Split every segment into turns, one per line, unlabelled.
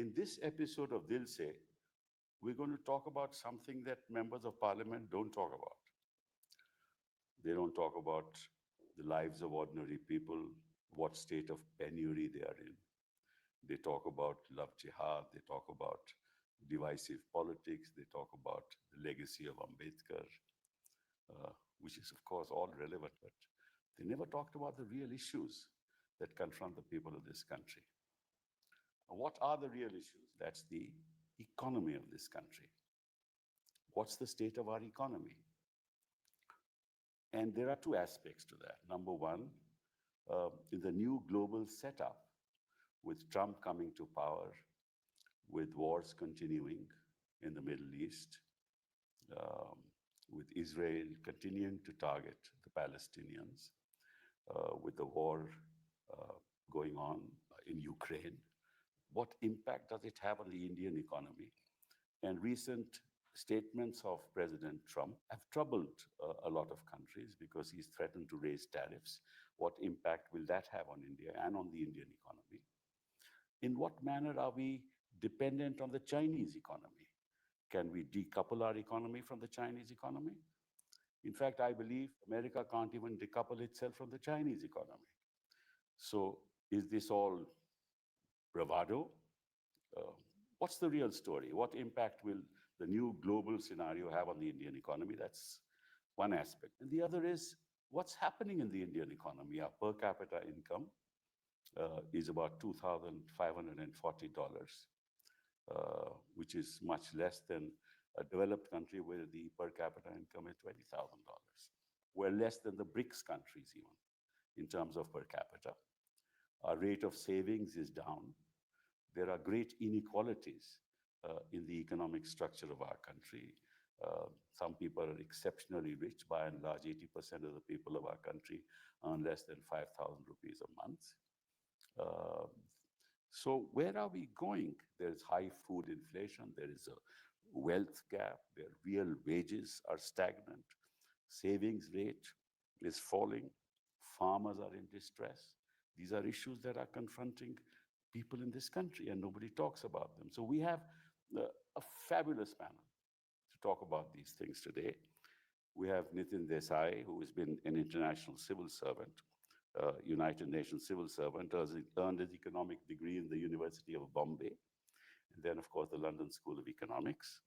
In this episode of Dil Se, we're going to talk about something that members of parliament don't talk about. They don't talk about the lives of ordinary people, what state of penury they are in. They talk about love jihad, they talk about divisive politics, they talk about the legacy of Ambedkar, which is, of course, all relevant, but they never talked about the real issues that confront the people of this country. What are the real issues? That's the economy of this country. What's the state of our economy? And there are two aspects to that. Number one, in the new global setup, with Trump coming to power, with wars continuing in the Middle East, with Israel continuing to target the Palestinians, with the war going on in Ukraine, what impact does it have on the Indian economy? And recent statements of President Trump have troubled a lot of countries because he's threatened to raise tariffs. What impact will that have on India and on the Indian economy? In what manner are we dependent on the Chinese economy? Can we decouple our economy from the Chinese economy? In fact, I believe America can't even decouple itself from the Chinese economy. So is this all bravado? What's the real story? What impact will the new global scenario have on the Indian economy? That's one aspect. And the other is what's happening in the Indian economy. Our per capita income is about $2,540, which is much less than a developed country where the per capita income is $20,000. We're less than the BRICS countries even in terms of per capita. Our rate of savings is down. There are great inequalities in the economic structure of our country. Some people are exceptionally rich. By and large, 80% of the people of our country earn less than 5,000 rupees a month. So where are we going? There's high food inflation. There is a wealth gap where real wages are stagnant. Savings rate is falling. Farmers are in distress. These are issues that are confronting people in this country, and nobody talks about them. So we have a fabulous panel to talk about these things today. We have Nitin Desai, who has been an international civil servant, United Nations civil servant, earned his economic degree in the University of Bombay, and then, of course, the London School of Economics.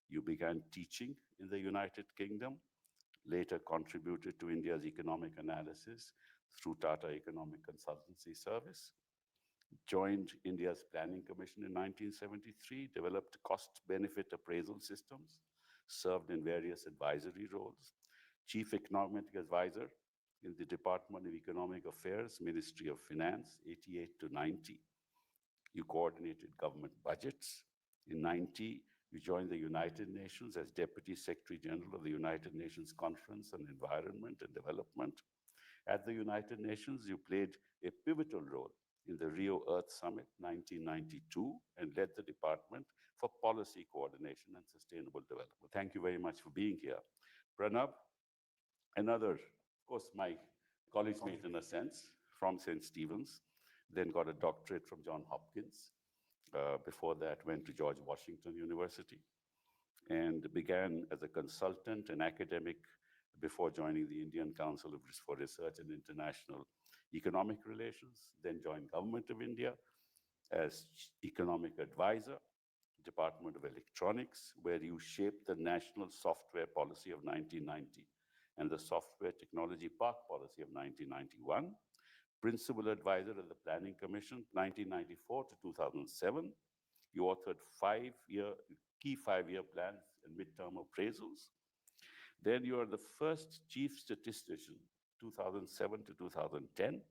You began teaching in the United Kingdom, later contributed to India's economic analysis through Tata Economic Consultancy Service, joined India's Planning Commission in 1973, developed cost-benefit appraisal systems, served in various advisory roles, chief economic advisor in the Department of Economic Affairs, Ministry of Finance, 88 to 90. You coordinated government budgets. In 90, you joined the United Nations as Deputy Secretary General of the United Nations Conference on Environment and Development. At the United Nations, you played a pivotal role in the Rio Earth Summit 1992 and led the Department for Policy Coordination and Sustainable Development. Thank you very much for being here. Pranab, another, of course, my college mate in a sense, from St. Stephen's, then got a doctorate from Johns Hopkins. Before that, went to George Washington University and began as a consultant and academic before joining the Indian Council for Research and International Economic Relations, then joined Government of India as economic advisor, Department of Electronics, where you shaped the National Software Policy of 1990 and the Software Technology Park Policy of 1991, principal advisor of the Planning Commission, 1994 to 2007. You authored key five-year plans and midterm appraisals. Then you are the first chief statistician, 2007 to 2010.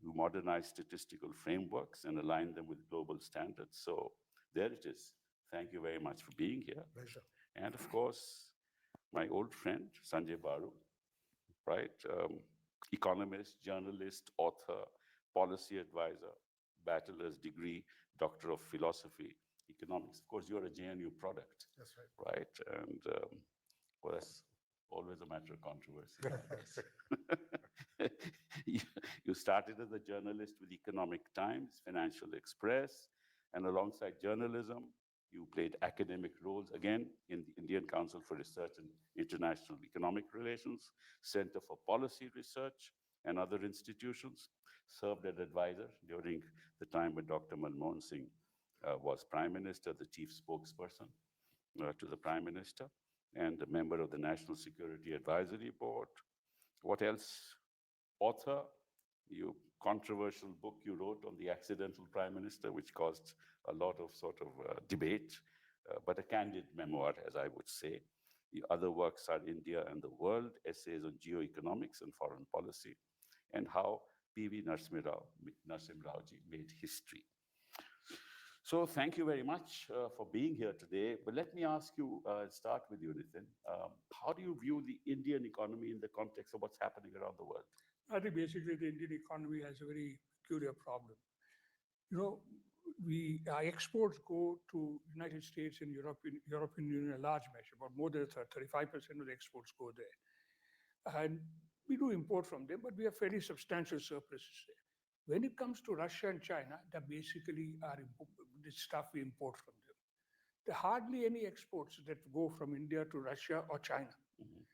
You modernized statistical frameworks and aligned them with global standards. So there it is. Thank you very much for being here.
Pleasure.
And of course, my old friend, Sanjay Baru, right? Economist, journalist, author, policy advisor, bachelor's degree, doctor of philosophy, economics. Of course, you're a JNU product.
That's right.
Right? And well, that's always a matter of controversy. You started as a journalist with Economic Times, Financial Express, And alongside journalism, you played academic roles again in the Indian Council for Research and International Economic Relations, Center for Policy Research, and other institutions. Served as advisor during the time when Dr. Manmohan Singh was Prime Minister, the chief spokesperson to the Prime Minister, and a member of the National Security Advisory Board. What else? Author, you controversial book you wrote on the accidental Prime Minister, which caused a lot of sort of debate, but a candid memoir, as I would say. The other works are India and the World, essays on geoeconomics and foreign policy, and how P.V. Narasimha made history. So thank you very much for being here today. But let me ask you, start with you, Nitin. How do you view the Indian economy in the context of what's happening around the world?
I think basically the Indian economy has a very peculiar problem. You know, our exports go to United States and European Union in a large measure, but more than 35% of the exports go there. And we do import from them, but we have fairly substantial surpluses there. When it comes to Russia and China, that basically are the stuff we import from them. There are hardly any exports that go from India to Russia or China.
Mhm.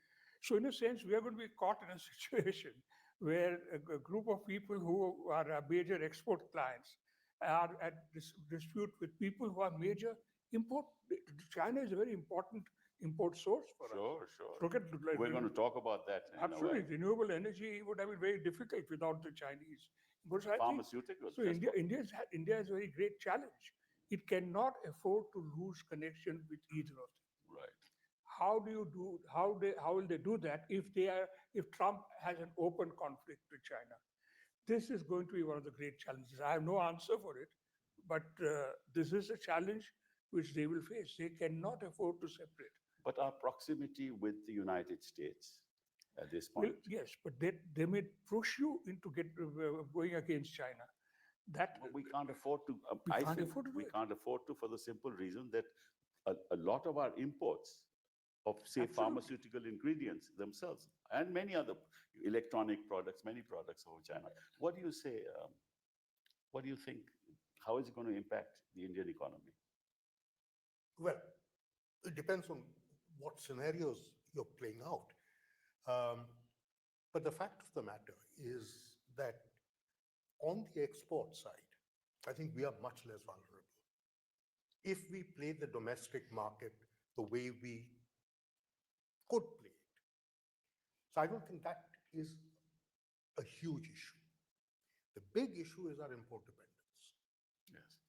So in a sense, we are going to be caught in a situation where a group of people who are our major export clients are at dispute with people who are major import. China is a very important import source for us.
Sure.
Look at
We're going to talk about that in a
absolutely
while.
renewable energy would have been very difficult without the Chinese. But I think,
Pharmaceuticals.
so India has a very great challenge. It cannot afford to lose connection with either of them.
Right.
How will they do that if Trump has an open conflict with China? This is going to be one of the great challenges. I have no answer for it, but this is a challenge which they will face. They cannot afford to separate.
But our proximity with the United States at this point.
Well, yes, but they may push you into going against China. That
we can't afford to.
we can't afford to do
we
it.
can't afford to, for the simple reason that a lot of our imports of, say,
Absolutely.
pharmaceutical ingredients themselves and many other electronic products, many products over China. What do you say? What do you think? How is it going to impact the Indian economy?
Well, it depends on what scenarios you're playing out. But the fact of the matter is that on the export side, I think we are much less vulnerable. If we play the domestic market the way we could play it. So I don't think that is a huge issue. The big issue is our import dependence.
Yes.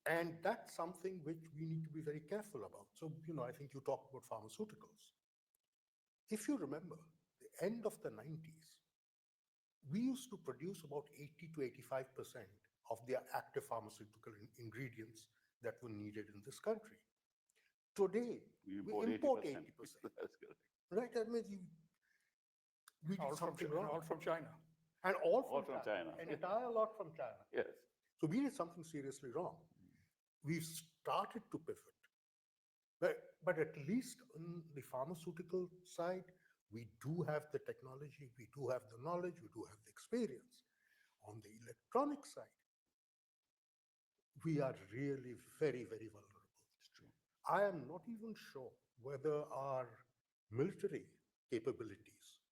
And that's something which we need to be very careful about. So, I think you talked about pharmaceuticals. If you remember, the end of the 90s, we used to produce about 80 to 85% of the active pharmaceutical ingredients that were needed in this country. Today, we import 80%.
That's correct.
Right? I mean, we did something wrong.
All from China.
And all from
China.
An entire lot from China.
Yes.
So we did something seriously wrong. We've started to pivot. But at least on the pharmaceutical side, we do have the technology, we do have the knowledge, we do have the experience. On the electronic side, we are really very, very vulnerable.
It's true.
I am not even sure whether our military capabilities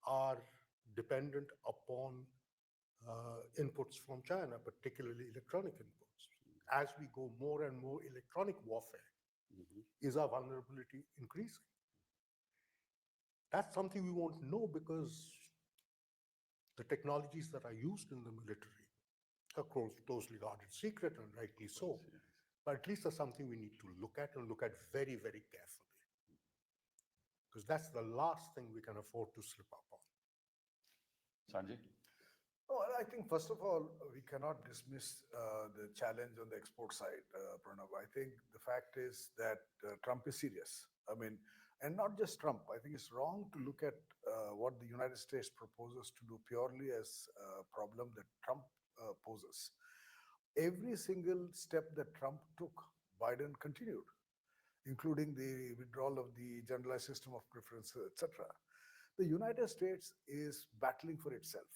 are dependent upon inputs from China, particularly electronic inputs. As we go more and more electronic warfare, is our vulnerability increasing? That's something we won't know because the technologies that are used in the military are closely guarded secret, and rightly so.
Yes.
But at least that's something we need to look at and look at very, very carefully. Because that's the last thing we can afford to slip up on.
Sanjay?
Well, I think, first of all, we cannot dismiss the challenge on the export side, Pranav. I think the fact is that Trump is serious. I mean, and not just Trump. I think it's wrong to look at what the United States proposes to do purely as a problem that Trump poses. Every single step that Trump took, Biden continued, including the withdrawal of the generalized system of preferences, etc. The United States is battling for itself.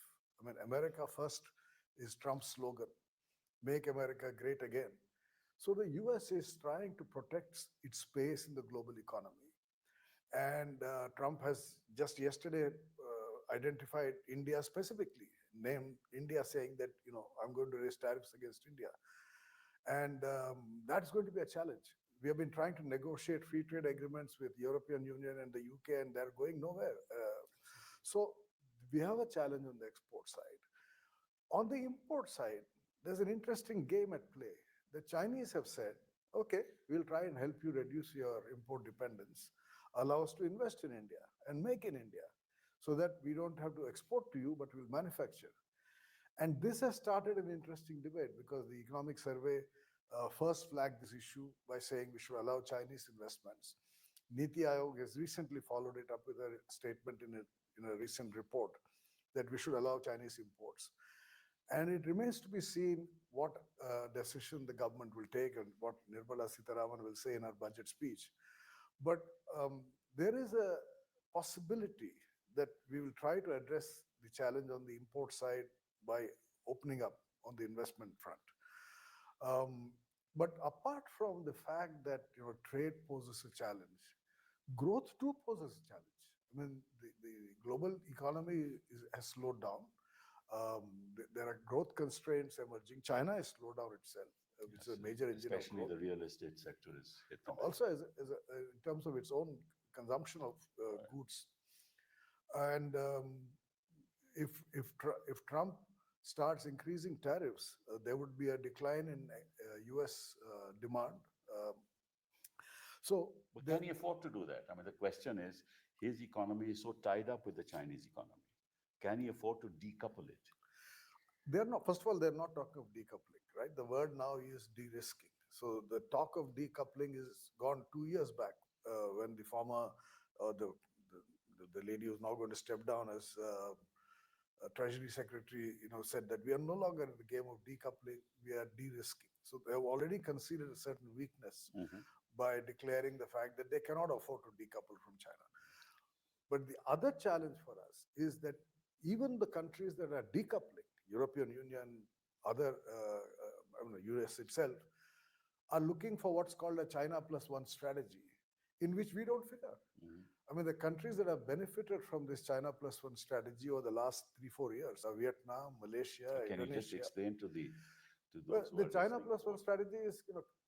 I mean, America first is Trump's slogan. make America great again. So the US is trying to protect its space in the global economy. And Trump has just yesterday identified India specifically, named India, saying that, I'm going to raise tariffs against India. And that's going to be a challenge. We have been trying to negotiate free trade agreements with European Union and the UK, and they're going nowhere. So we have a challenge on the export side. On the import side, there's an interesting game at play. The Chinese have said, okay, we'll try and help you reduce your import dependence, allow us to invest in India and make in India so that we don't have to export to you, but we'll manufacture. And this has started an interesting debate because the economic survey first flagged this issue by saying we should allow Chinese investments. Niti Aayog has recently followed it up with a statement in a recent report that we should allow Chinese imports. And it remains to be seen what decision the government will take and what Nirmala Sitharaman will say in her budget speech. But there is a possibility that we will try to address the challenge on the import side by opening up on the investment front. But apart from the fact that trade poses a challenge, growth too poses a challenge. I mean, the global economy has slowed down. There are growth constraints emerging. China has slowed down itself, which is a major engine of
Especially
growth.
the real estate sector is hit from
Also, in terms of its own consumption of goods. And if Trump starts increasing tariffs, there would be a decline in US demand.
But can he afford to do that? I mean, the question is, his economy is so tied up with the Chinese economy. Can he afford to decouple it?
They're not, first of all, they're not talking of decoupling, right? The word now is de-risking. So the talk of decoupling is gone 2 years back when the former, the lady who's now going to step down as Treasury Secretary, said that we are no longer in the game of decoupling, we are de-risking. So they have already conceded a certain weakness by declaring the fact that they cannot afford to decouple from China. But the other challenge for us is that even the countries that are decoupling, European Union, other, US itself, are looking for what's called a China plus one strategy, in which we don't figure. I mean, the countries that have benefited from this China plus one strategy over the last 3-4 years are Vietnam, Malaysia,
Can
Indonesia.
you just explain to those
Well,
who
the
are
China
listening?
plus one strategy is,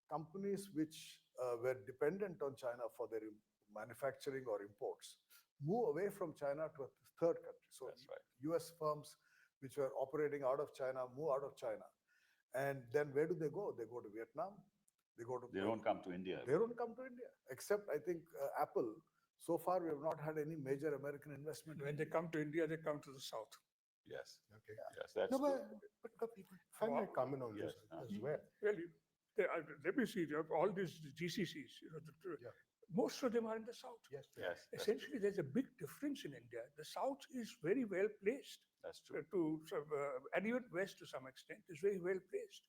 companies which were dependent on China for their manufacturing or imports move away from China to a third country. So
That's right.
US firms which were operating out of China move out of China. And then where do they go? They go to Vietnam. They
don't come to India.
They don't come to India, except I think Apple. So far, we have not had any major American investment.
When they come to India, they come to the south.
Yes.
Okay.
Yes, that's
No,
true.
but if I might comment on
Yes.
this as well.
Well, let me see, all these GCCs, most of them are in the south.
Yes.
Yes, that's
Essentially, there's a big difference in India. The south is very well placed
That's true.
and even west to some extent is very well placed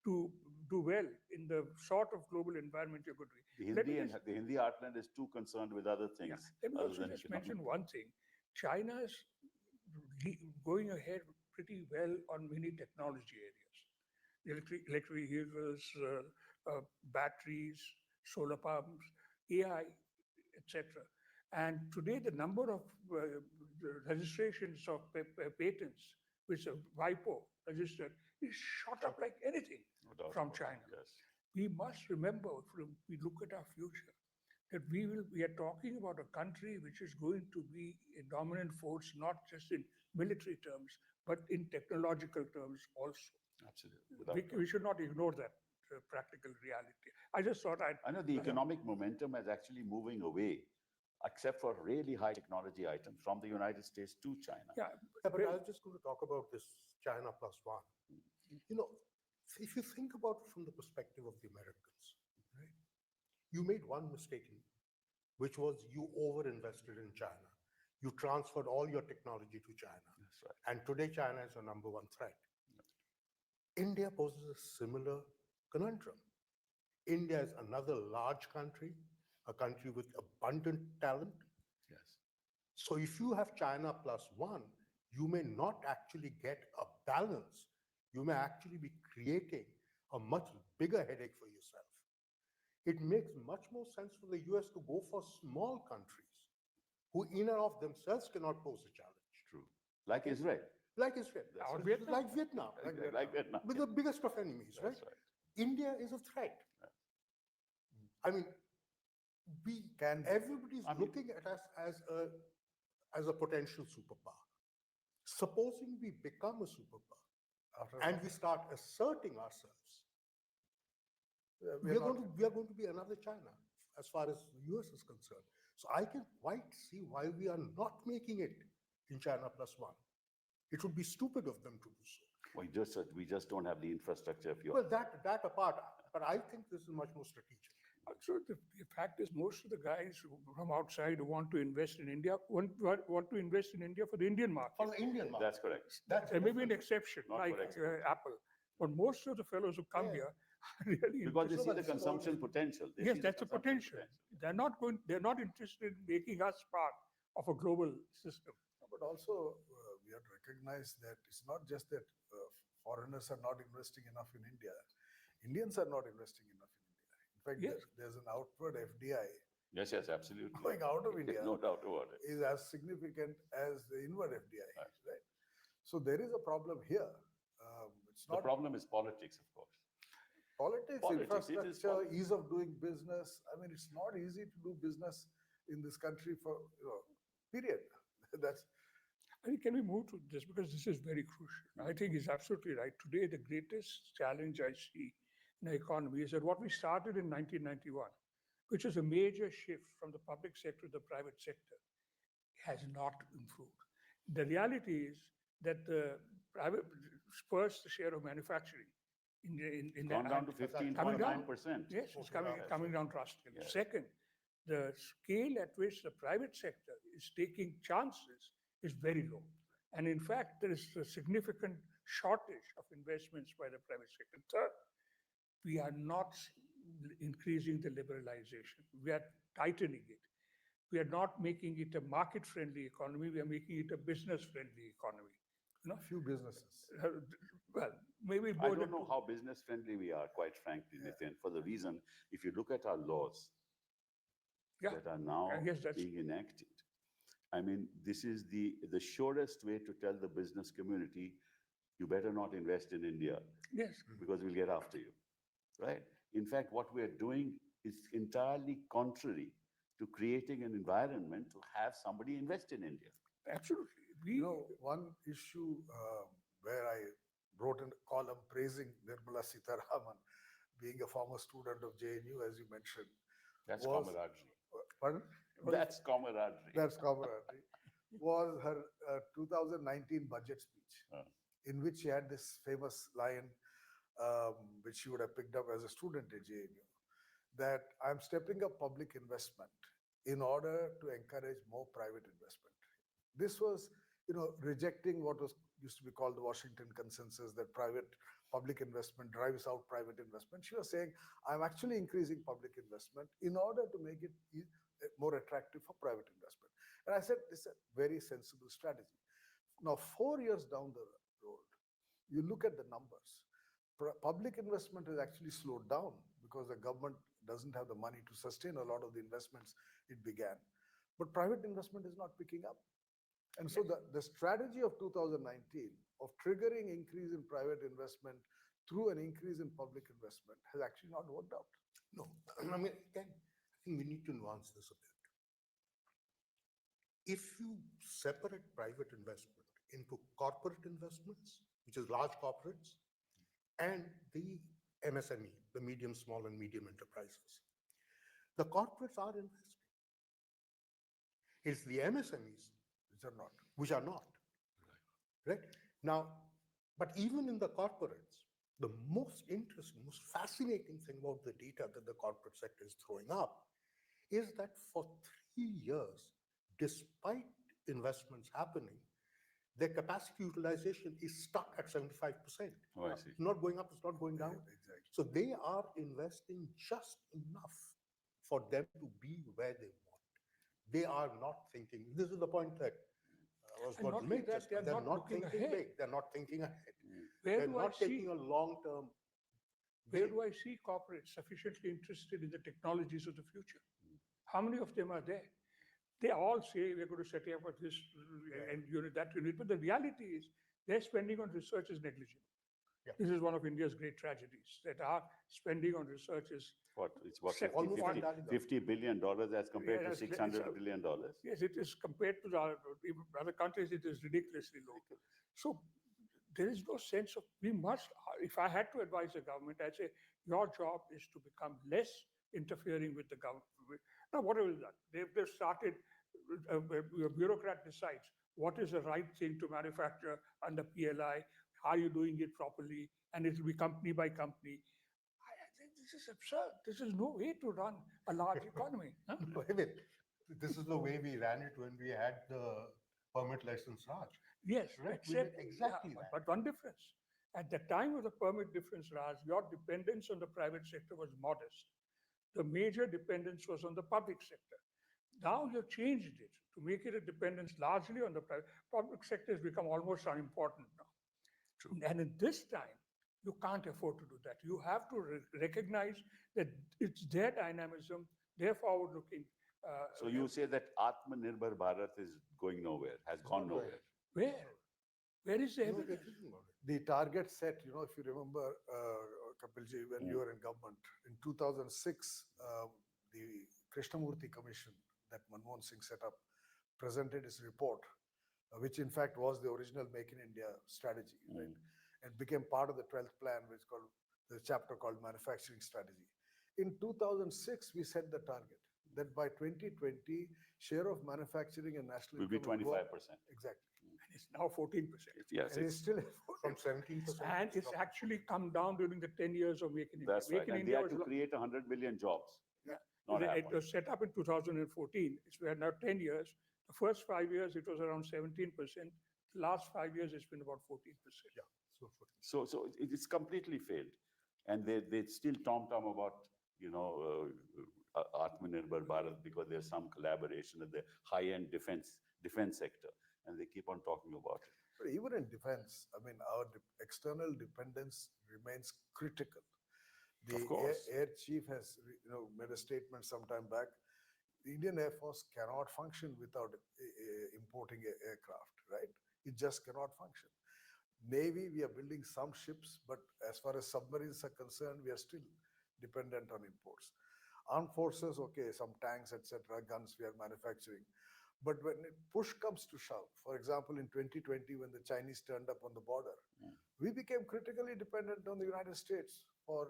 to do well in the sort of global environment you're going to be.
The Hindi heartland is too concerned with other things.
Let me
other
also
than
just
economic.
mention one thing. China's going ahead pretty well on many technology areas. Electric vehicles, batteries, solar pumps, AI, etc. And today the number of registrations of patents which are WIPO registered is shot up like anything
No doubt
from
about
China.
it, Yes.
We must remember, if we look at our future, that we are talking about a country which is going to be a dominant force, not just in military terms, but in technological terms also.
Absolutely. Without
We should not ignore that practical reality. I just thought
I know the economic momentum is actually moving away, except for really high technology items from the United States to China.
Yeah,
But I was just going to talk about this China plus one. If you think about it from the perspective of the Americans, right? You made one mistake, which was you overinvested in China. You transferred all your technology to China.
That's right.
And today, China is your number one threat. India poses a similar conundrum. India is another large country, a country with abundant talent.
Yes.
So if you have China plus one, you may not actually get a balance you may actually be creating a much bigger headache for yourself. It makes much more sense for the US to go for small countries who in and of themselves cannot pose a challenge.
True. Like Israel.
Like Israel,
Or
like
Vietnam.
like Vietnam,
Like Vietnam.
with the biggest of enemies, right?
That's right.
India is a threat. I mean, everybody's looking at us as a potential superpower. Supposing we become a superpower and we start asserting ourselves, we are going to be another China as far as the US is concerned. So I can quite see why we are not making it in China +1. It would be stupid of them to do so.
We just don't have the infrastructure.
Well, that apart, but I think this is much more strategic.
Also, the fact is, most of the guys from outside who want to invest in India want to invest in India for the Indian market.
For the Indian market.
That's correct.
There may be an exception,
Not
like
for
Apple, but most of the fellows who come here are really
Because they
interested.
see the consumption potential. They
Yes,
see the
that's a
consumption
potential. They're not interested in making us part of a global system.
But also, we have to recognize that it's not just that foreigners are not investing enough in India. Indians are not investing enough in India. In fact,
Yes.
there's an outward FDI
Yes, absolutely.
going out of India.
No doubt about it.
Is as significant as the inward FDI, right? So there is a problem here. It's
The
not
problem is politics, of course.
politics,
It is
infrastructure,
politics.
ease of doing business. I mean, it's not easy to do business in this country for, period. That's
I think, can we move to this, because this is very crucial. I think he's absolutely right. Today, the greatest challenge I see in the economy is that what we started in 1991, which is a major shift from the public sector to the private sector, has not improved. The reality is that the private, first, the share of manufacturing in
Gone down to
coming down.
15.9%.
Yes, it's coming down drastically.
Yeah.
Second, the scale at which the private sector is taking chances is very low. And in fact, there is a significant shortage of investments by the private sector. Third, we are not increasing the liberalization. We are tightening it. We are not making it a market-friendly economy. We are making it a business-friendly economy.
few businesses.
Well, maybe
I
more
don't
than
know how business friendly we are, quite frankly, Nitin, for the reason, if you look at our laws that are now
Yes, that's-
being enacted, I mean, this is the surest way to tell the business community, you better not invest in India
Yes.
because we'll get after you, right? In fact, what we're doing is entirely contrary to creating an environment to have somebody invest in India.
Absolutely.
One issue where I wrote a column praising Nirmala Sitharaman, being a former student of JNU, as you mentioned.
That's
was-
camaraderie.
Pardon?
That's camaraderie.
That's camaraderie. Was her 2019 budget speech, in which she had this famous line, which she would have picked up as a student at JNU, that I'm stepping up public investment in order to encourage more private investment. This was, rejecting what was used to be called the Washington consensus, that public investment drives out private investment. She was saying, I'm actually increasing public investment in order to make it more attractive for private investment. And I said, this is a very sensible strategy. Now, 4 years down the road, you look at the numbers. Public investment has actually slowed down because the government doesn't have the money to sustain a lot of the investments it began. But private investment is not picking up. And so the strategy of 2019 of triggering increase in private investment through an increase in public investment has actually not worked out.
No, I mean, again, I think we need to nuance this a bit. If you separate private investment into corporate investments, which is large corporates, and the MSME, the medium, small, and medium enterprises, the corporates are investing. It's the MSMEs which are not. Right? Now, but even in the corporates, the most interesting, most fascinating thing about the data that the corporate sector is throwing up is that for 3 years, despite investments happening, their capacity utilization is stuck at 75%.
Oh, I see.
It's not going up, it's not going down.
Exactly.
So they are investing just enough for them to be where they want. They are not thinking. This is the point that was
And
going
not
to
only
make
that,
just,
they are
they're
not
not
looking
thinking
ahead.
big. They're not thinking ahead.
Where
They're
do I
not
see
taking a long-term
where
vision.
do I see corporates sufficiently interested in the technologies of the future? How many of them are there? They all say we're going to set up this and unit, that unit, but the reality is their spending on research is negligible.
Yeah.
This is one of India's great tragedies, that our spending on research is
It's what,
Set
50,
almost
50,
entirely
$50 billion as compared
Yeah,
to
it's-
$600 billion.
yes, it is compared to the other countries, it is ridiculously low. So there is no sense of, we must, if I had to advise the government, I'd say your job is to become less interfering with the government. Now, whatever is that? They've started, a bureaucrat decides what is the right thing to manufacture under PLI, how are you doing it properly, and it will be company by company. I think this is absurd. This is no way to run a large economy. Huh?
Wait a minute. This is the way we ran it when we had the permit license Raj.
Yes,
Right, we did
except
exactly that.
But one difference. At the time of the permit difference, Raj, your dependence on the private sector was modest. The major dependence was on the public sector. Now you've changed it to make it a dependence largely on the private. Public sector has become almost unimportant now.
True.
And in this time, you can't afford to do that. You have to recognize that it's their dynamism, their forward-looking.
So you say that Atmanirbhar Bharat is going nowhere, has gone nowhere.
Where? Where is the
No,
evidence?
it isn't about it.
The target set, if you remember, Kapilji, when you were in government, in 2006, the Krishnamurthy Commission that Manmohan Singh set up presented his report, which in fact was the original Make in India strategy, right? And became part of the 12th plan, which called the chapter called Manufacturing Strategy. In 2006, we set the target that by 2020, share of manufacturing and national
Will be
income will go up.
25%.
Exactly.
And it's now 14%.
Yes,
And it's still
From 17%.
And it's actually come down during the 10 years of Make in India.
that's
Make
right.
in
And they
India
had
was
to create 100 million jobs.
Yeah.
Not
It
happened.
was set up in 2014. It's been now 10 years. The first 5 years, it was around 17%. The last 5 years, it's been about 14%.
Yeah. So
So it's completely failed. And they still tom-tom about, Atmanirbhar Bharat because there's some collaboration in the high-end defense sector. And they keep on talking about it.
But even in defense, I mean, our external dependence remains critical. The
Of course.
Air Chief has, made a statement some time back. The Indian Air Force cannot function without importing aircraft, right? It just cannot function. Navy, we are building some ships, but as far as submarines are concerned, we are still dependent on imports. Armed forces, okay, some tanks, etc., guns we are manufacturing. But when push comes to shove, for example, in 2020, when the Chinese turned up on the border, we became critically dependent on the United States for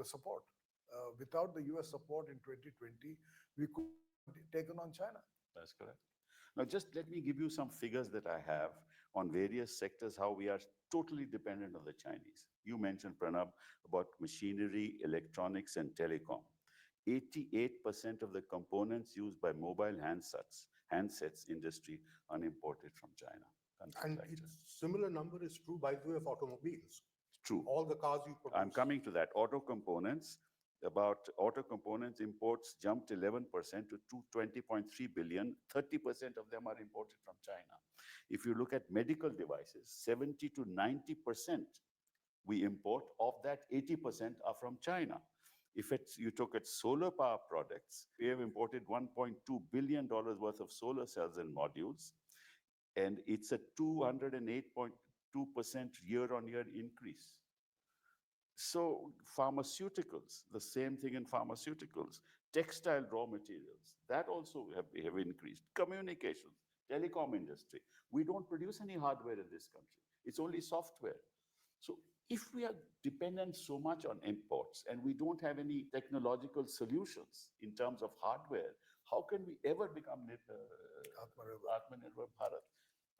support. Without the US support in 2020, we could have taken on China.
That's correct. Now, just let me give you some figures that I have on various sectors, how we are totally dependent on the Chinese. You mentioned, Pranab, about machinery, electronics, and telecom. 88% of the components used by mobile handsets industry are imported from China.
and similar number is true, by the way, of automobiles.
True.
All the cars you produce.
I'm coming to that. Auto components imports jumped 11% to 20.3 billion. 30% of them are imported from China. If you look at medical devices, 70 to 90% we import. Of that, 80% are from China. If you took at solar power products, we have imported $1.2 billion worth of solar cells and modules, and it's a 208.2% year-on-year increase. So pharmaceuticals, the same thing in pharmaceuticals. Textile raw materials, that also have increased. Communications, telecom industry. We don't produce any hardware in this country. It's only software. So if we are dependent so much on imports and we don't have any technological solutions in terms of hardware, how can we ever become Atmanirbhar Bharat?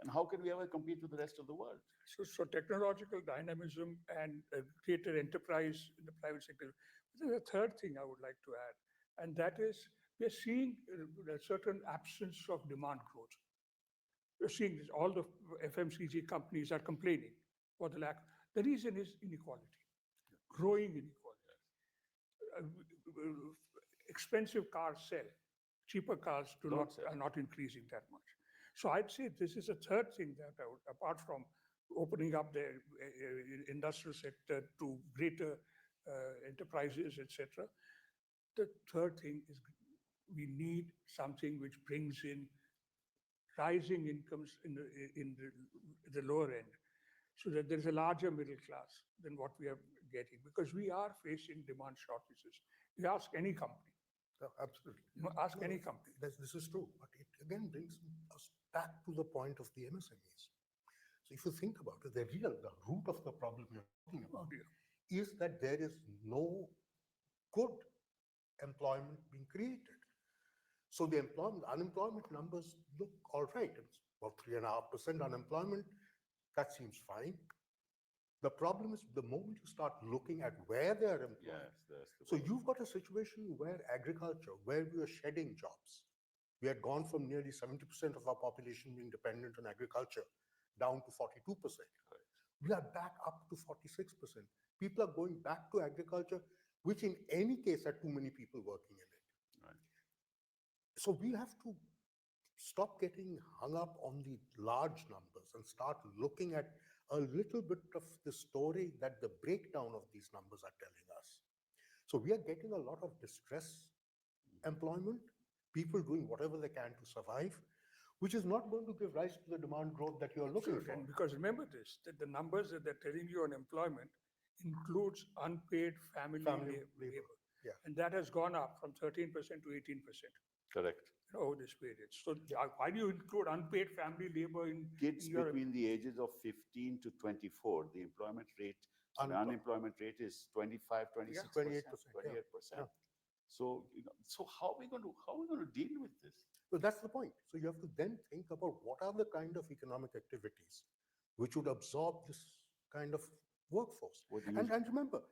And how can we ever compete with the rest of the world?
So technological dynamism and greater enterprise in the private sector. There's a third thing I would like to add, and that is we're seeing a certain absence of demand growth. We're seeing this. All the FMCG companies are complaining for the lack. The reason is inequality, growing inequality. Expensive cars sell, cheaper cars are not increasing that much. So I'd say this is a third thing that I would, apart from opening up the industrial sector to greater enterprises, etc. The third thing is we need something which brings in rising incomes in the lower end, so that there's a larger middle class than what we are getting, because we are facing demand shortages. You ask any company.
Absolutely.
Ask any company.
This is true, but it again brings us back to the point of the MSMEs. So if you think about it, the root of the problem you're talking about is that there is no good employment being created. So the unemployment numbers look all right. It's about 3.5% unemployment. That seems fine. The problem is the moment you start looking at where they are employed.
Yes,
So you've got a situation where agriculture, where we are shedding jobs. We had gone from nearly 70% of our population being dependent on agriculture down to 42%.
Right.
We are back up to 46%. People are going back to agriculture, which in any case are too many people working in it.
Right.
So we have to stop getting hung up on the large numbers and start looking at a little bit of the story that the breakdown of these numbers are telling us. So we are getting a lot of distress employment, people doing whatever they can to survive, which is not going to give rise to the demand growth that you're looking for.
And because remember this, that the numbers that they're telling you on employment includes unpaid family labor.
Yeah.
And that has gone up from 13% to 18%.
Correct.
Over this period. So why do you include unpaid family labor in
Kids
your
between the ages of 15 to 24, the employment rate, the unemployment rate is 25, 26%, 28%. So, so how are we going to deal with this?
So that's the point. So you have to then think about what are the kind of economic activities which would absorb this kind of workforce. And remember,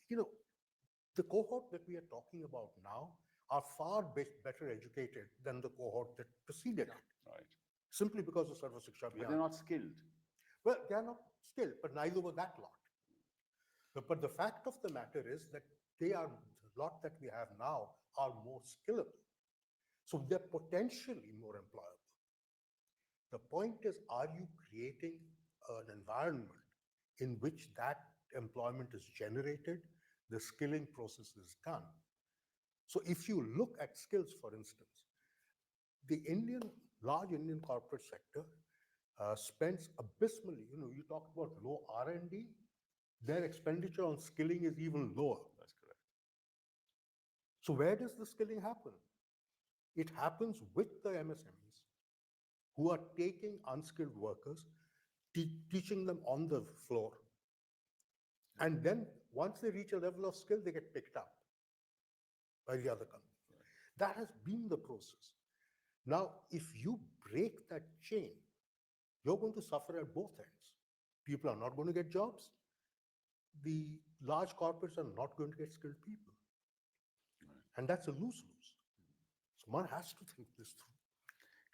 the cohort that we are talking about now are far better educated than the cohort that preceded it.
Right.
Simply because of saurabhshukla.
But they're not skilled.
Well, they are not skilled, but neither were that lot. But the fact of the matter is that the lot that we have now are more skillable. So they're potentially more employable. The point is, are you creating an environment in which that employment is generated, the skilling process is done? So if you look at skills, for instance, the large Indian corporate sector spends abysmally. You talk about low R&D, their expenditure on skilling is even lower.
That's correct.
So where does the skilling happen? It happens with the MSMEs who are taking unskilled workers, teaching them on the floor. And then once they reach a level of skill, they get picked up by the other company. That has been the process. Now, if you break that chain, you're going to suffer at both ends. People are not going to get jobs. The large corporates are not going to get skilled people. And that's a lose-lose. So one has to think this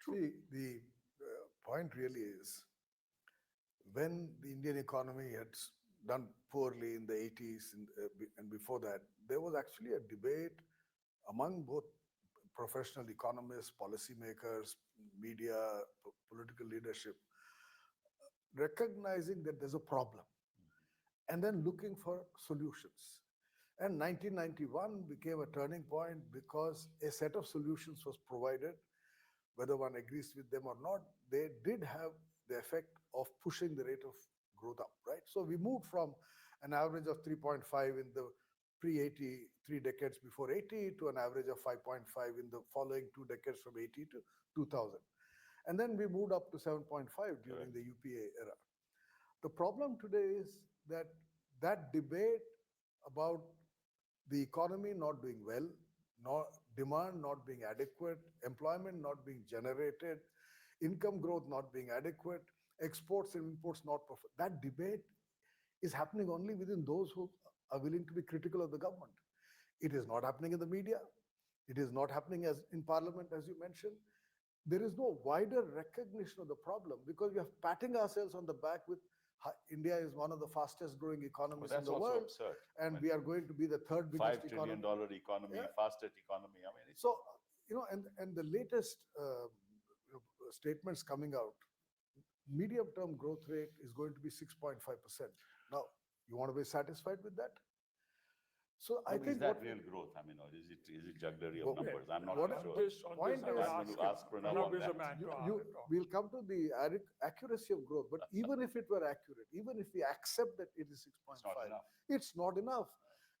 through.
See, the point really is, when the Indian economy had done poorly in the 80s and before that, there was actually a debate among both professional economists, policymakers, media, political leadership, recognizing that there's a problem and then looking for solutions. And 1991 became a turning point because a set of solutions was provided. Whether one agrees with them or not, they did have the effect of pushing the rate of growth up, right? So we moved from an average of 3.5 in the pre-80, 3 decades before 80, to an average of 5.5 in the following 2 decades from 80 to 2000. And then we moved up to 7.5 during the UPA era. The problem today is that that debate about the economy not doing well, demand not being adequate, employment not being generated, income growth not being adequate, exports and imports not profit. That debate is happening only within those who are willing to be critical of the government. It is not happening in the media. It is not happening as in parliament, as you mentioned. There is no wider recognition of the problem because we are patting ourselves on the back with India is one of the fastest growing economies in the world.
Absurd.
And we are going to be the third biggest
$5 trillion economy, fastest economy. I mean,
so, and the latest statements coming out, medium-term growth rate is going to be 6.5%. Now, you want to be satisfied with that? So I
No,
think
is that
what
real growth? I mean, or is it jugglery
Well,
of numbers? I'm not
what-
sure.
On
Point
this, I
is-
will
I'm going
ask
to
him.
ask Pranav
Pranav
on
is a
that.
man to talk.
we'll come to the accuracy of growth, but even if it were accurate, even if we accept that it is
It's not
6.5,
enough.
it's not enough.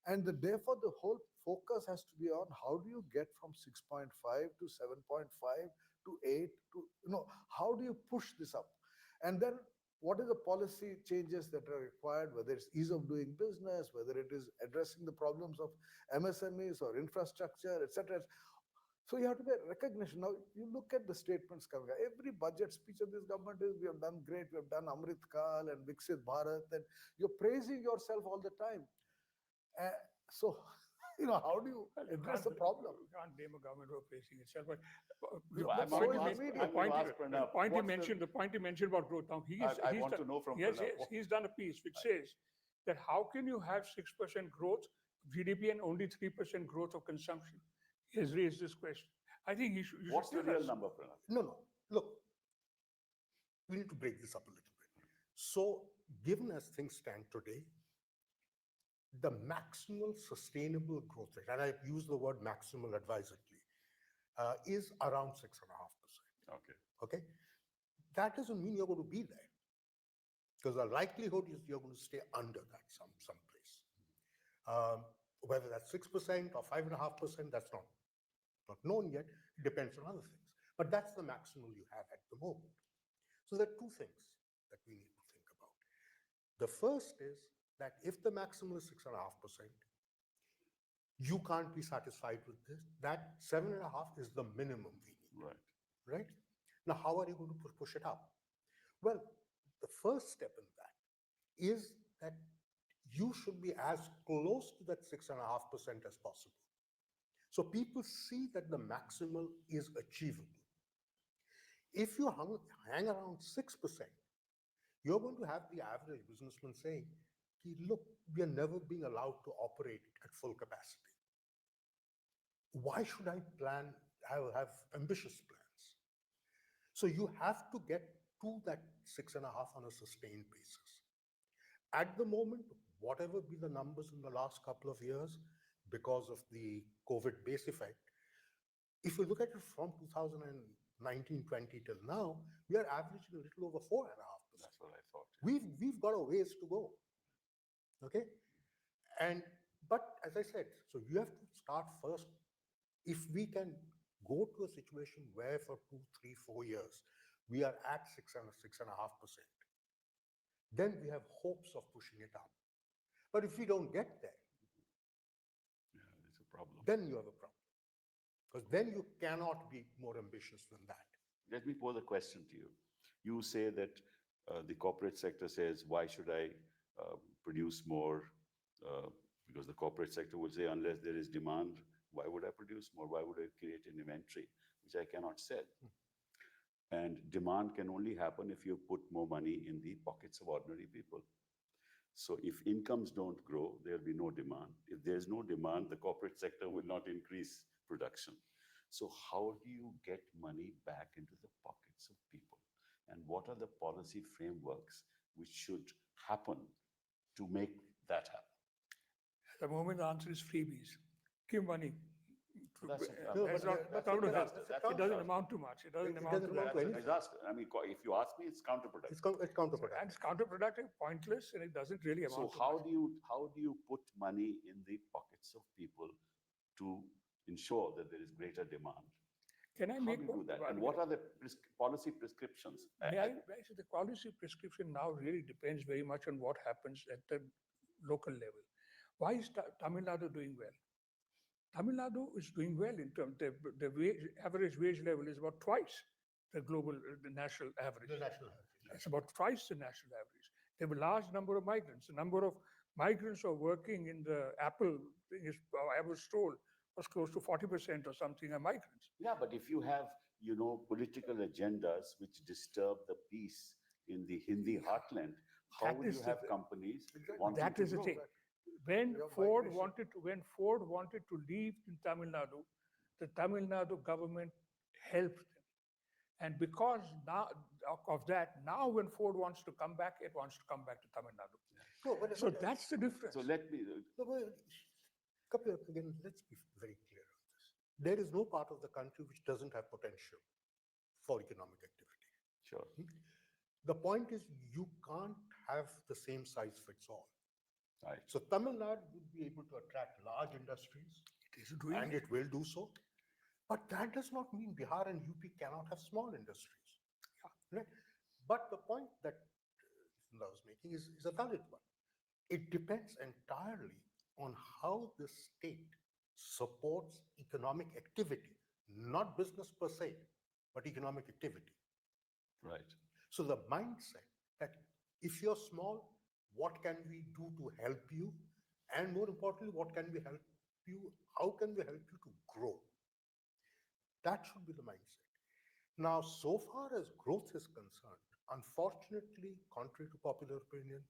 And therefore, the whole focus has to be on how do you get from 6.5 to 7.5 to 8 to, how do you push this up? And then what are the policy changes that are required, whether it's ease of doing business, whether it is addressing the problems of MSMEs or infrastructure, etc. So you have to get recognition. Now, you look at the statements coming out. Every budget speech of this government is, we have done great, we have done Amrit Kal and Viksit Bharat, and you're praising yourself all the time. So, how do you address the problem?
You can't blame a government for facing itself. But
No,
the
I'm
point
going
he
to
made-
ask-
the
I'm going
point
to
he-
ask Pranav,
the point he
what's the-
mentioned, the point he mentioned about growth. Now,
I want to know from
yes,
Pranav.
yes, he's done a piece which says that how can you have 6% growth of GDP and only 3% growth of consumption? He has raised this question. I think you should
What's the
tell
real
us.
number, Pranav?
No. Look, we need to break this up a little bit. So, given as things stand today, the maximal sustainable growth rate, and I use the word maximal advisedly, is around 6.5%.
Okay.
Okay? That doesn't mean you're going to be there, because the likelihood is you're going to stay under that someplace. Whether that's 6% or 5.5%, that's not known yet. It depends on other things. But that's the maximal you have at the moment. So there are two things that we need to think about. The first is that if the maximal is 6.5%, you can't be satisfied with this. That 7.5 is the minimum we need.
Right.
Right? Now, how are you going to push it up? Well, the first step in that is that you should be as close to that 6.5% as possible. So people see that the maximal is achievable. If you hang around 6%, you're going to have the average businessman saying, look, we are never being allowed to operate at full capacity. Why should I have ambitious plans? So you have to get to that 6.5 on a sustained basis. At the moment, whatever be the numbers in the last couple of years, because of the COVID base effect, if you look at it from 2019-20 till now, we are averaging a little over 4.5%.
That's what I thought.
We've got a ways to go. Okay? But as I said, so you have to start first. If we can go to a situation where for 2, 3, 4 years, we are at 6.5%, then we have hopes of pushing it up. But if we don't get there,
Yeah, it's a problem.
then you have a problem. Because then you cannot be more ambitious than that.
Let me pose a question to you. You say that the corporate sector says, why should I produce more? Because the corporate sector will say, unless there is demand, why would I produce more? Why would I create an inventory, which I cannot sell? And demand can only happen if you put more money in the pockets of ordinary people. So if incomes don't grow, there'll be no demand. If there's no demand, the corporate sector will not increase production. So how do you get money back into the pockets of people? And what are the policy frameworks which should happen to make that happen?
At the moment, the answer is freebies. Give money.
That's
It doesn't amount to much. It doesn't
It
amount
doesn't
to
amount
much.
to
That's a disaster. I mean, if you ask me, it's counterproductive.
It's counterproductive.
And it's counterproductive, pointless, and it doesn't really
So
amount to
how
much.
do you put money in the pockets of people to ensure that there is greater demand?
Can I
How
make
do you do
one-
that? And what are the policy prescriptions?
May I say the policy prescription now really depends very much on what happens at the local level. Why is Tamil Nadu doing well? Tamil Nadu is doing well in terms the average wage level is about twice the national average.
The national average.
It's about twice the national average. They have a large number of migrants. The number of migrants who are working in the Apple thing is, I was told, was close to 40% or something are migrants.
Yeah, but if you have, political agendas which disturb the peace in the Hindi heartland, how
That
will you
is
have
the-
companies
Exactly.
wanting
That
to
is the
grow?
thing. When
Your
Ford
migration.
wanted to leave in Tamil Nadu, the Tamil Nadu government helped them. And because now of that, now when Ford wants to come back, it wants to come back to Tamil Nadu.
No,
So that's the difference.
So let me,
no, Kapil, again, let's be very clear on this. There is no part of the country which doesn't have potential for economic activity.
sure,
The point is you can't have the same size fits all.
right,
So Tamil Nadu would be able to attract large industries,
It is doing
and it will do so. But that does not mean Bihar and UP cannot have small industries. Right? But the point that I was making is a valid one. It depends entirely on how the state supports economic activity, not business per se, but economic activity.
right,
So the mindset that if you're small, what can we do to help you? And more importantly, what can we help you? How can we help you to grow? That should be the mindset. Now, so far as growth is concerned, unfortunately, contrary to popular opinion,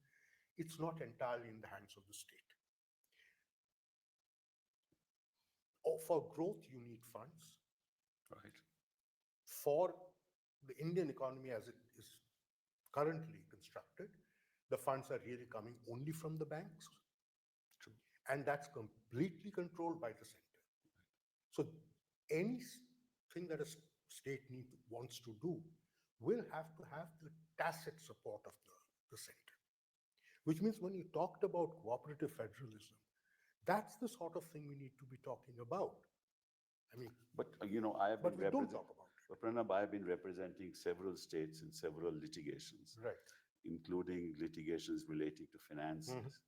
it's not entirely in the hands of the state. For growth, you need funds.
right,
For the Indian economy as it is currently constructed, the funds are really coming only from the banks.
True.
And that's completely controlled by the center. So anything that a state wants to do will have to have the tacit support of the center. Which means when you talked about cooperative federalism, that's the sort of thing we need to be talking about. I mean,
but I have
but
been
we don't talk about it.
But Pranab, I have been representing several states in several litigations,
Right.
including litigations relating to finances.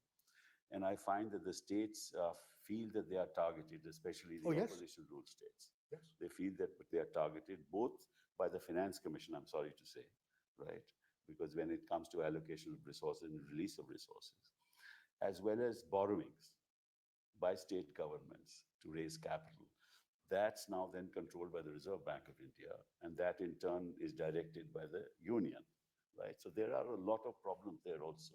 And I find that the states feel that they are targeted, especially the
Oh, yes.
opposition rule states.
Yes.
They feel that they are targeted both by the Finance Commission, I'm sorry to say, right? Because when it comes to allocation of resources and release of resources, as well as borrowings by state governments to raise capital, that's now then controlled by the Reserve Bank of India, and that in turn is directed by the union, right? So there are a lot of problems there also.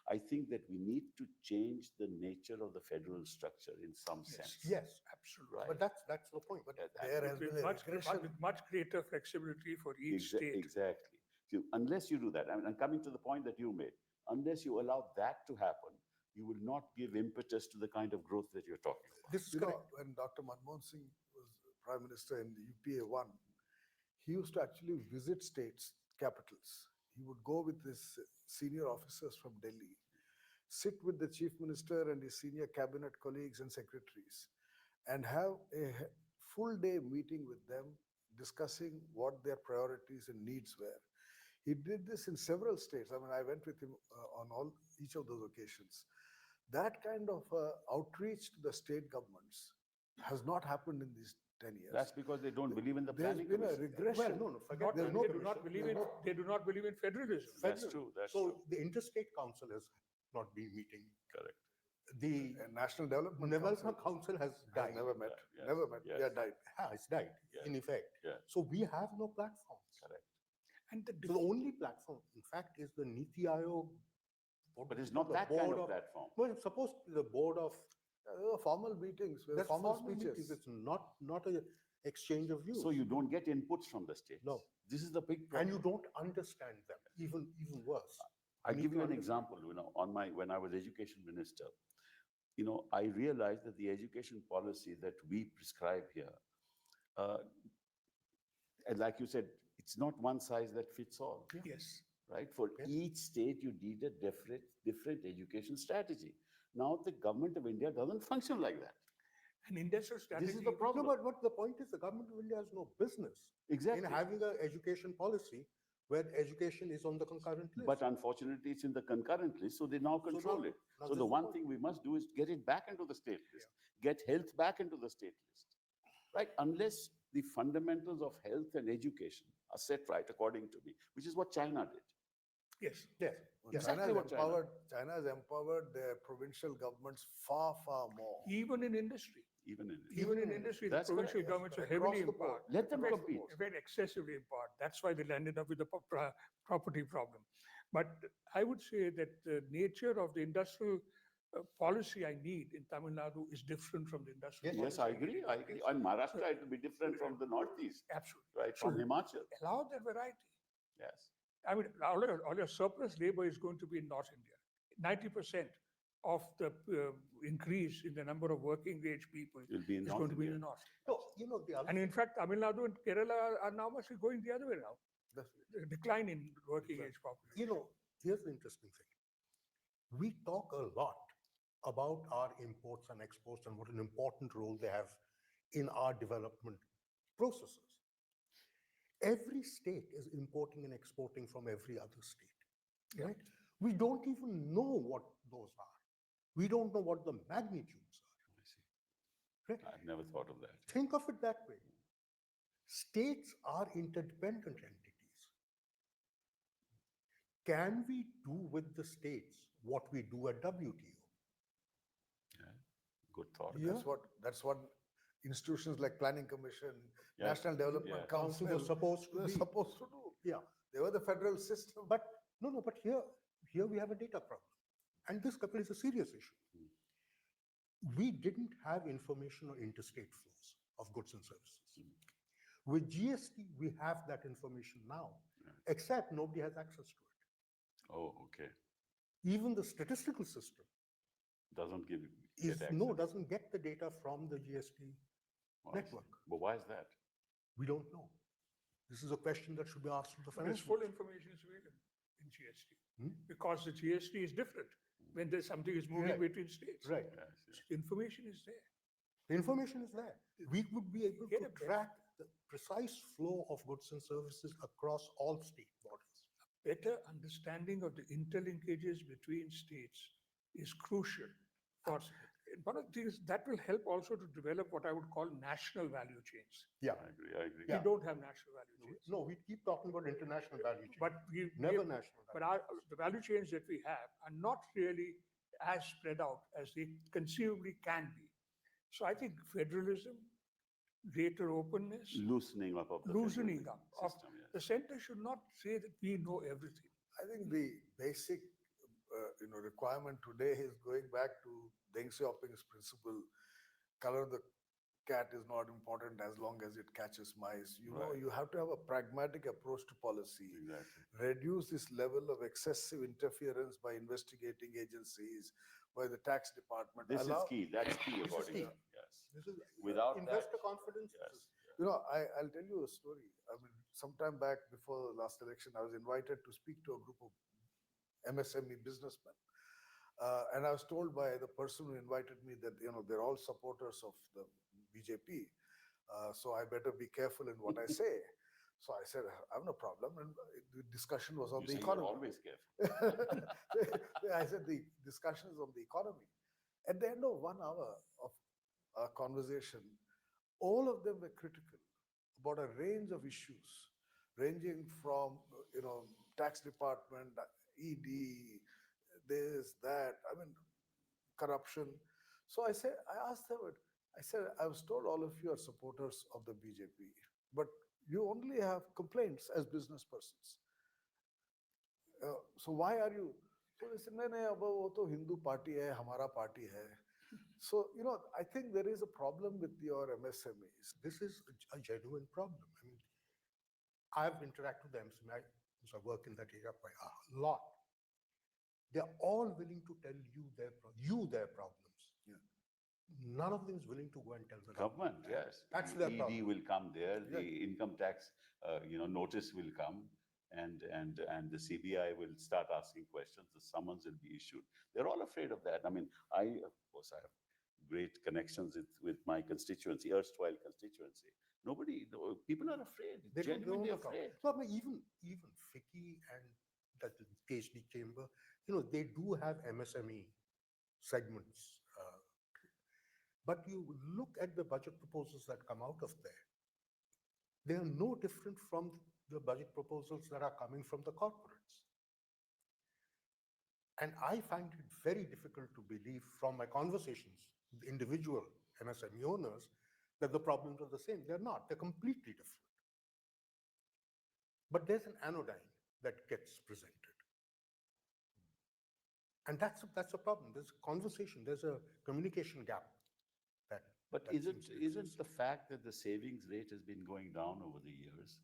I think that we need to change the nature of the federal structure in some sense.
Yes,
absolutely.
Right.
but that's the point. But
There has been a regression.
With much greater flexibility for each state.
Exactly. So unless you do that, I mean, I'm coming to the point that you made, unless you allow that to happen, you will not give impetus to the kind of growth that you're talking about.
this is
You
correct.
know, when Dr. Manmohan Singh was Prime Minister in the UPA 1, he used to actually visit states, capitals. He would go with his senior officers from Delhi, sit with the Chief Minister and his senior cabinet colleagues and secretaries, and have a full day meeting with them, discussing what their priorities and needs were. He did this in several states. I mean, I went with him on each of those occasions. That kind of outreach to the state governments has not happened in these 10 years.
That's because they don't believe in the
There's
planning
been a
commission.
regression.
Well, no, forget
Not,
there's
they
no
do not
commission.
believe in. They do not believe in federalism.
That's true, that's
so
true.
the interstate council has not been meeting.
Correct.
The
And National Development
Development
Council
Council has
has
died.
never met.
Yes,
Never met.
yes.
Yeah, died.
It's died,
Yes.
in effect.
Yes.
So we have no platforms.
Correct.
And the
So the only platform, in fact, is the Niti Aayog.
But it's not
the
that kind
board
of platform.
Well, it's supposed to be the board of.
Formal meetings,
That's
formal
formal meetings.
speeches.
It's not a exchange of views.
So you don't get inputs from the states.
No.
This is the big
and
problem.
you don't understand them. Even worse.
I'll
need
give
to
you an
understand.
example. When I was education minister, I realized that the education policy that we prescribe here, and like you said, it's not one size that fits all.
yes.
Right? For
Yes.
each state, you need a different education strategy. Now, the government of India doesn't function like that.
An industrial strategy.
This is the
No,
problem.
but what the point is, the government of India has no business
Exactly.
in having an education policy where education is on the concurrent list.
But unfortunately, it's in the concurrent list, so they now control
now-
it.
now
So
this
the
is
one
what-
thing we must do is get it back into the state list, get health back into the state list, right? Unless the fundamentals of health and education are set right, according to me, which is what China did.
Yes.
Yes.
Well,
Yes.
Exactly what China
China has empowered their provincial governments far, far more.
Even in industry.
Even in
Even in industry, the
That's
provincial
correct.
governments are
Across
heavily
the board.
empowered.
Let them
Very-
compete.
Very excessively empowered. That's why they landed up with the property problem. But I would say that the nature of the industrial policy I need in Tamil Nadu is different from the industrial
Yes,
policy
I
need
agree.
in
I
Northeast.
agree. On Maharashtra, it will be different from the Northeast,
Absolutely.
right?
So
From Himachal.
allow that variety.
Yes.
I mean, all your surplus labor is going to be in North India. 90% of the increase in the number of working age people
Will be in
is
North
going to be in
India.
the North.
No, you know, the other
And in fact, Tamil Nadu and Kerala are now actually going the other way around. The decline in working age population.
you know, here's the interesting thing. We talk a lot about our imports and exports and what an important role they have in our development processes. Every state is importing and exporting from every other state, right? We don't even know what those are. We don't know what the magnitudes are.
I see.
Right?
I've never thought of that.
Think of it that way. States are interdependent entities. Can we do with the states what we do at WTO?
Yeah. Good thought.
Yeah.
That's what institutions like Planning Commission,
Yes.
National Development
Yes.
Council
was supposed to
were
be.
supposed to do.
Yeah.
They were the federal system.
But but here we have a data problem. And this, Kapil, is a serious issue. We didn't have information on interstate flows of goods and services. With GST, we have that information now, except nobody has access to it.
Oh, okay.
Even the statistical system
Doesn't get
doesn't get the data from the GST
Oh, I see.
network.
But why is that?
We don't know. This is a question that should be asked to the
But it's
finance.
full information is available in GST because the GST is different when there's something is moving
Right.
between states.
Right.
Yes, yes.
Information is there.
The information is there. We would be able
Get
to
a better-
track the precise flow of goods and services across all state borders.
Better understanding of the interlinkages between states is crucial for one of the things that will help also to develop what I would call national value chains.
Yeah.
I agree. I agree.
We don't have national value chains.
No, we keep talking about international value chain.
But
Never national
But
value.
the value chains that we have are not really as spread out as they conceivably can be. So I think federalism, greater openness,
Loosening up of the
loosening
federal
up of
system, yes.
the center should not say that we know everything.
I think the basic requirement today is going back to Deng Xiaoping's principle: color the cat is not important as long as it catches mice.
Right.
You have to have a pragmatic approach to policy.
Exactly.
Reduce this level of excessive interference by investigating agencies, by the tax department.
This is key. That's key about
key.
it. Yes.
This is
Without
investor
that,
confidence.
yes.
I'll tell you a story. I mean, sometime back before the last election, I was invited to speak to a group of MSME businessmen. And I was told by the person who invited me that, they're all supporters of the BJP. So I better be careful in what I say. So I said, I have no problem. And the discussion was on
You
the
see, you're
economy.
always careful.
I said the discussion is on the economy. At the end of 1 hour of our conversation, all of them were critical about a range of issues, ranging from tax department, ED, this, that, I mean, corruption. So I asked them, I said, I was told all of you are supporters of the BJP, but you only have complaints as business persons. So why are you? So they said, no, wo to Hindu party hai, hamara party hai. So, I think there is a problem with your MSMEs.
This is a genuine problem. I mean, I've interacted with them, so I work in that area quite a lot. They're all willing to tell you their problems.
Yeah.
None of them is willing to go and tell the
Government, yes.
That's their
ED
problem.
will come there.
Yeah.
The income tax, notice will come, and the CBI will start asking questions. The summons will be issued. They're all afraid of that. I mean, of course, I have great connections with my constituency, erstwhile constituency. People are afraid.
They don't
Genuinely
know about
afraid.
it. So, I mean, even FICCI and that PhD chamber, they do have MSME segments. But you look at the budget proposals that come out of there, they are no different from the budget proposals that are coming from the corporates. And I find it very difficult to believe from my conversations with individual MSME owners that the problems are the same. They're not. They're completely different. But there's an anodyne that gets presented. And that's a problem. There's a conversation, there's a communication gap.
But
that seems to
isn't
exist.
the fact that the savings rate has been going down over the years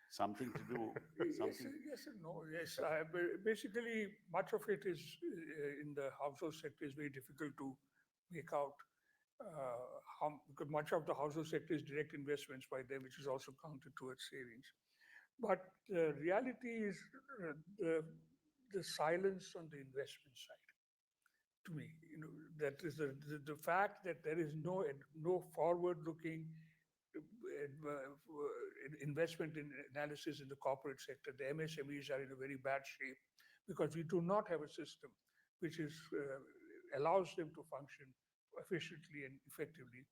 something to do,
Yes,
something?
yes and no. Yes, basically, much of it is in the household sector is very difficult to make out how, because much of the household sector is direct investments by them, which is also counted towards savings. But the reality is the silence on the investment side. To me, that is the fact that there is no forward-looking investment in analysis in the corporate sector. The MSMEs are in a very bad shape because we do not have a system which allows them to function efficiently and effectively.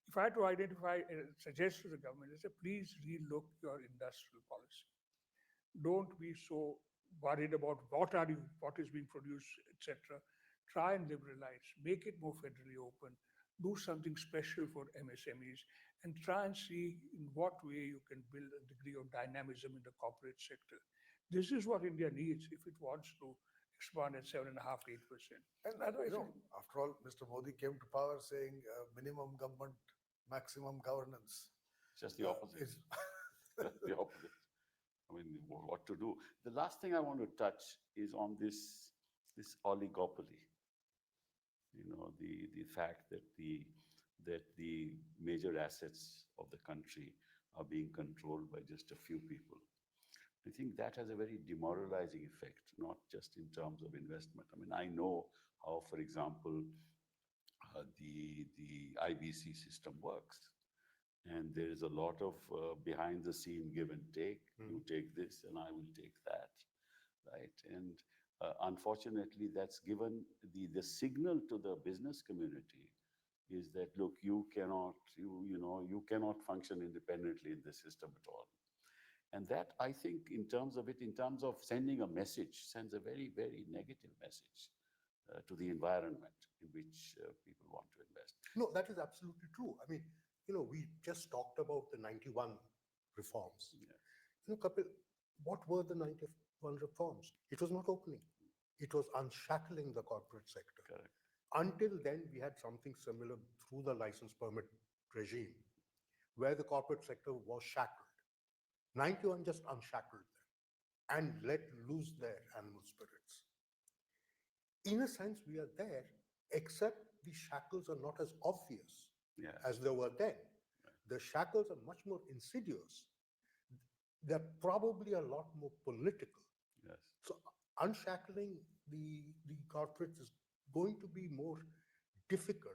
If I had to identify and suggest to the government, I say, please relook your industrial policy. Don't be so worried about what is being produced, etc. Try and liberalize, make it more federally open, do something special for MSMEs, and try and see in what way you can build a degree of dynamism in the corporate sector. This is what India needs if it wants to expand at 7.5%, 8%.
And
Otherwise,
after all, Mr. Modi came to power saying minimum government, maximum governance.
Just the opposite. Just the opposite. I mean, what to do? The last thing I want to touch is on this oligopoly. The fact that the major assets of the country are being controlled by just a few people. I think that has a very demoralizing effect, not just in terms of investment. I mean, I know how, for example, the IBC system works. And there is a lot of behind the scene give and take. You take this and I will take that, right? And unfortunately, that's given the signal to the business community is that, look, you cannot function independently in the system at all. And that, I think, in terms of sending a message, sends a very, very negative message to the environment in which people want to invest.
No, that is absolutely true. I mean, we just talked about the 91 reforms.
Yeah.
Kapil, what were the 91 reforms? It was not opening. It was unshackling the corporate sector.
Correct.
Until then, we had something similar through the license permit regime, where the corporate sector was shackled. 91 just unshackled them and let loose their animal spirits. In a sense, we are there, except the shackles are not as obvious as they were then. The shackles are much more insidious. They're probably a lot more political.
Yes.
So unshackling the corporates is going to be more difficult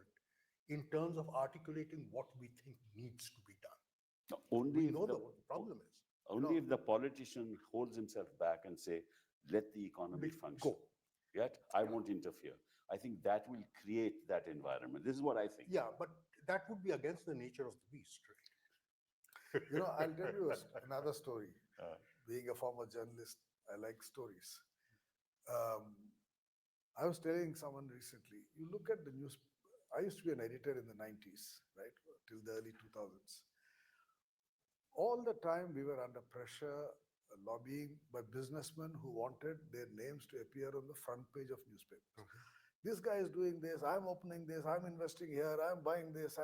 in terms of articulating what we think needs to be done.
Only
we know what the problem is.
Only if the politician holds himself back and say, let the economy function.
Go.
Yet I won't interfere. I think that will create that environment. This is what I think.
Yeah, but that would be against the nature of the beast, right?
I'll tell you another story. Being a former journalist, I like stories. I was telling someone recently, you look at the news, I used to be an editor in the 90s, right, till the early 2000s. All the time we were under pressure, lobbying by businessmen who wanted their names to appear on the front page of newspapers. This guy is doing this, I'm opening this, I'm investing here, I'm buying this,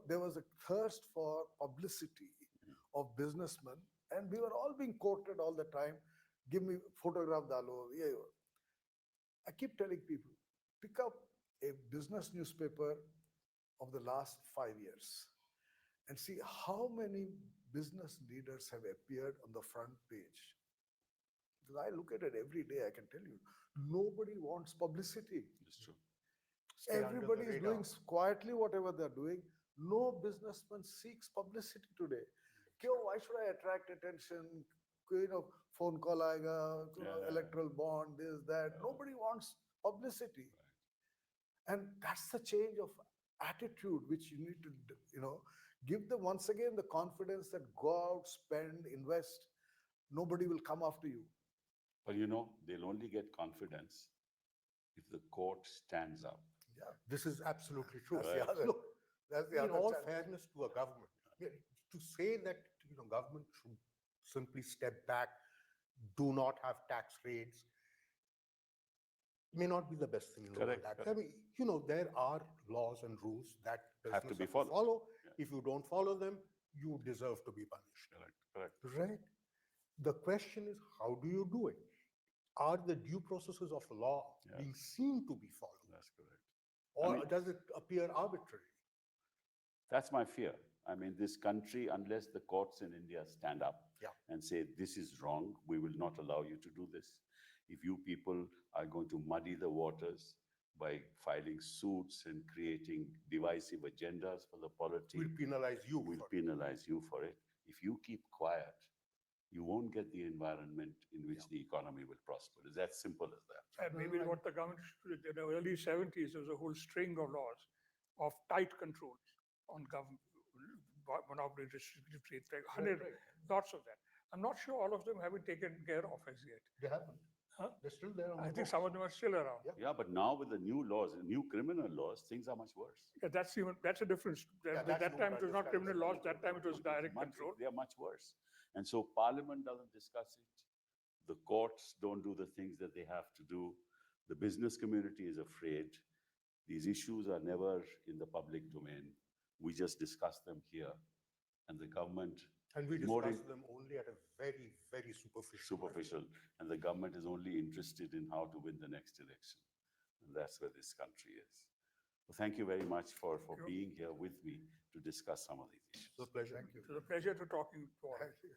there was a thirst for publicity of businessmen, and we were all being quoted all the time. Give me photograph dalo. I keep telling people, pick up a business newspaper of the last 5 years and see how many business leaders have appeared on the front page. Because I look at it every day, I can tell you, nobody wants publicity.
It's true.
Everybody is doing quietly whatever they're doing. No businessman seeks publicity today. Why should I attract attention? Phone call aega, electoral bond, this, that. Nobody wants publicity. And that's the change of attitude which you need to, give them once again the confidence that go out, spend, invest. Nobody will come after you.
But they'll only get confidence if the court stands up.
Yeah, this is absolutely true.
Look, that's the
in all
challenge.
fairness to a government, to say that government should simply step back, do not have tax raids, may not be the best thing in the
Correct,
world. I
correct.
mean, there are laws and rules that
Have to
business
be
has
followed.
follow.
Yeah.
If you don't follow them, you deserve to be punished.
Correct, correct.
Right? The question is, how do you do it? Are the due processes of law
Yeah.
being seen to be followed?
That's correct.
Or
mean-
does it appear arbitrary?
That's my fear. I mean, this country, unless the courts in India stand up
Yeah.
and say, this is wrong, we will not allow you to do this. If you people are going to muddy the waters by filing suits and creating divisive agendas for the polity,
We'll penalize you.
we'll
for it.
penalize you for it. If you keep quiet, you won't get the environment in which the economy will prosper. It's as simple as that.
And maybe what the government should do, in the early 70s, there was a whole string of laws of tight controls on government, monopoly, restrictive trade, like 100, lots of that. I'm not sure all of them have been taken care of as yet.
They haven't.
Huh?
They're still there on
I
the
think
books.
some of them are still around.
Yeah.
Yeah, but now with the new laws, new criminal laws, things are much worse.
Yeah, that's a difference.
Yeah,
At
that's
that
what
time,
I
it was
just
not
had to
criminal
say.
laws. That time, it was direct control.
They are much worse. And so Parliament doesn't discuss it. The courts don't do the things that they have to do. The business community is afraid. These issues are never in the public domain. We just discuss them here. And the government
And we
is more
discuss them only at a very, very
superficial, and the government is only interested in how to win the next election. And that's where this country is. Well, thank you very much for
you.
being here with me to discuss some of these issues.
It's a pleasure.
It was a pleasure to talking to all of you.